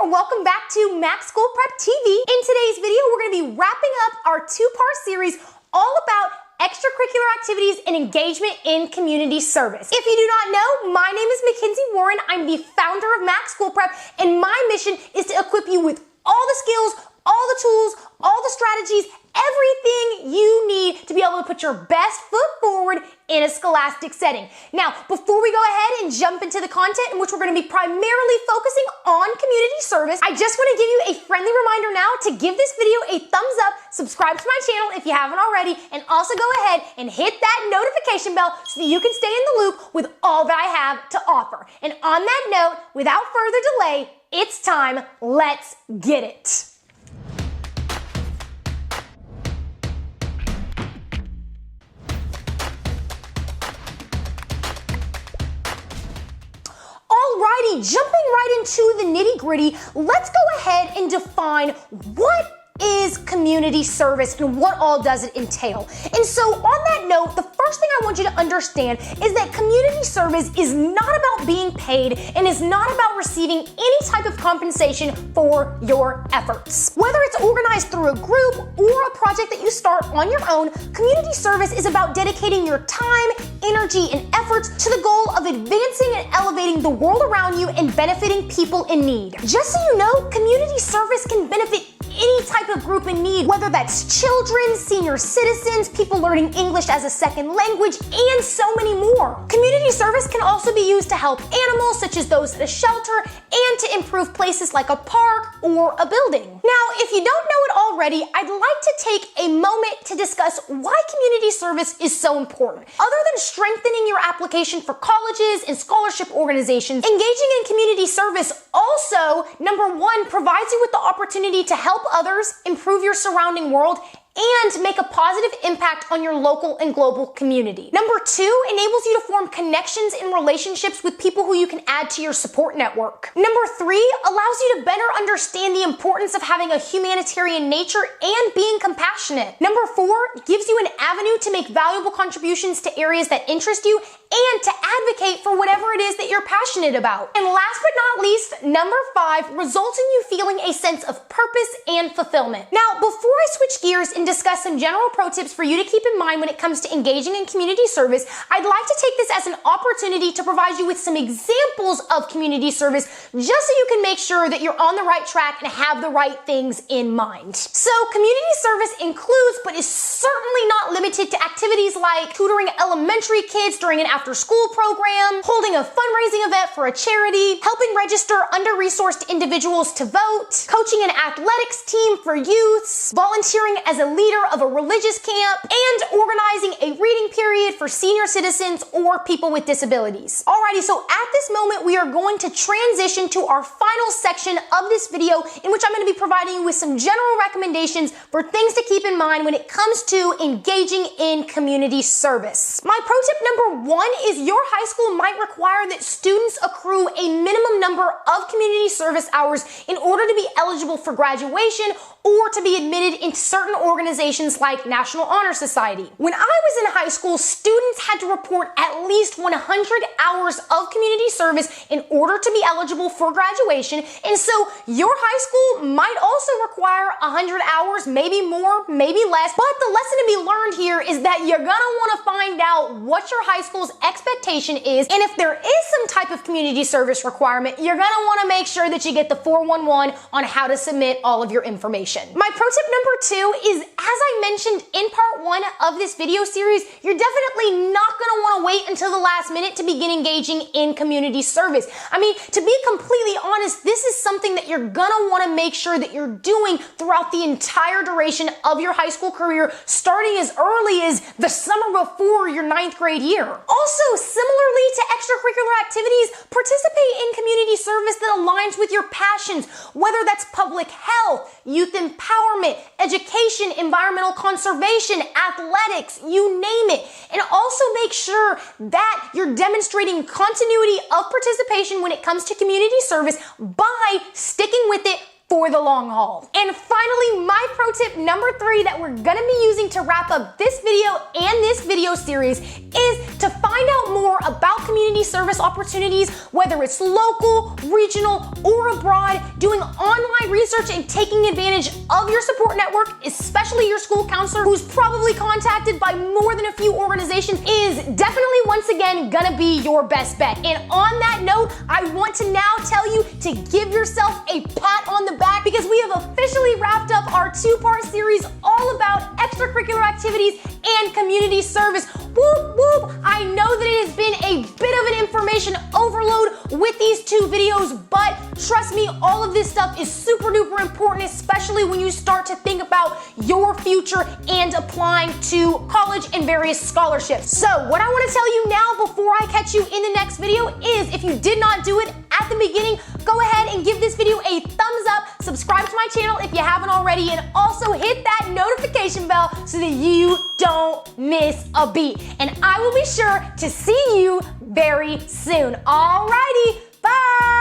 Welcome back to Max School Prep TV. In today's video, we're going to be wrapping up our two-part series all about extracurricular activities and engagement in community service. If you do not know, my name is Mackenzie Warren. I'm the founder of Max School Prep, and my mission is to equip you with all the skills, all the tools, all the strategies, everything you need to be able to put your best foot forward in a scholastic setting. Now, before we go ahead and jump into the content in which we're going to be primarily focusing on community service, I just want to give you a friendly reminder now to give this video a thumbs up, subscribe to my channel if you haven't already, and also go ahead and hit that notification bell so that you can stay in the loop with all that I have to offer. And on that note, without further delay, it's time. Let's get it. Alrighty, jumping right into the nitty-gritty, let's go ahead and define what is community service and what all does it entail. And so on that note, the first thing I want you to understand is that community service is not about being paid and is not about receiving any type of compensation for your efforts. Whether it's organized through a group or a project that you start on your own, community service is about dedicating your time, energy, and efforts to the goal of advancing and elevating the world around you and benefiting people in need. Just so you know, community service can benefit any type of group in need, whether that's children, senior citizens, people learning English as a second language, and so many more. Community service can also be used to help animals, such as those at a shelter, and to improve places like a park or a building. Now, if you don't know it already, I'd like to take a moment to discuss why community service is so important. Other than strengthening your application for colleges and scholarship organizations, engaging in community service also, number one, provides you with the opportunity to help others, improve your surrounding world, and make a positive impact on your local and global community. Number two, enables you to form connections and relationships with people who you can add to your support network. Number three, allows you to better understand the importance of having a humanitarian nature and being compassionate. Number four, gives you an avenue to make valuable contributions to areas that interest you and to advocate for whatever it is that you're passionate about. And last but not least, number five, results in you feeling a sense of purpose and fulfillment. Now, before I switch gears and discuss some general pro tips for you to keep in mind when it comes to engaging in community service, I'd like to take this as an opportunity to provide you with some examples of community service just so you can make sure that you're on the right track and have the right things in mind. So community service includes, but is certainly not limited to, activities like tutoring elementary kids during an after-school program, holding a fundraising event for a charity, helping register under-resourced individuals to vote, coaching an athletics team for youths, volunteering as a leader of a religious camp, and organizing a reading period for senior citizens or people with disabilities. Alrighty, so at this moment, we are going to transition to our final section of this video, in which I'm going to be providing you with some general recommendations for things to keep in mind when it comes to engaging in community service. My pro tip number one is your high school might require that students accrue a minimum number of community service hours in order to be eligible for graduation or to be admitted into certain organizations like National Honor Society. When I was in high school, students had to report at least 100 hours of community service in order to be eligible for graduation, and so your high school might also require 100 hours, maybe more, maybe less, but the lesson to be learned here is that you're gonna wanna find out what your high school's expectation is, and if there is some type of community service requirement, you're gonna wanna make sure that you get the 411 on how to submit all of your information. My pro tip number two is, as I mentioned in part one of this video series, you're definitely not gonna wanna wait until the last minute to begin engaging in community service. I mean, to be completely honest, this is something that you're gonna wanna make sure that you're doing throughout the entire duration of your high school career, starting as early as the summer before your 9th grade year. Also, similarly to extracurricular activities, participate in community service that aligns with your passions, whether that's public health, youth empowerment, education, environmental conservation, athletics, you name it. And also make sure that you're demonstrating continuity of participation when it comes to community service by sticking with it for the long haul. And finally, my pro tip number three that we're gonna be using to wrap up this video and this video series is To find out more about community service opportunities, whether it's local, regional, or abroad, doing online research and taking advantage of your support network, especially your school counselor who's probably contacted by more than a few organizations, is definitely once again gonna be your best bet. And on that note, I want to now tell you to give yourself a pat on the back because we have officially wrapped up our two-part series all about extracurricular activities and community service. Whoop, whoop. I know that it has been a bit of an information overload with these two videos, but trust me, all of this stuff is super duper important, especially when you start to think about your future and applying to college and various scholarships. So what I want to tell you now before I catch you in the next video is if you did not do it at the beginning, go ahead and give this video a thumbs up, subscribe to my channel if you haven't already, and also hit that notification bell so that you don't miss a beat. And I will be sure to see you very soon. Alrighty, bye!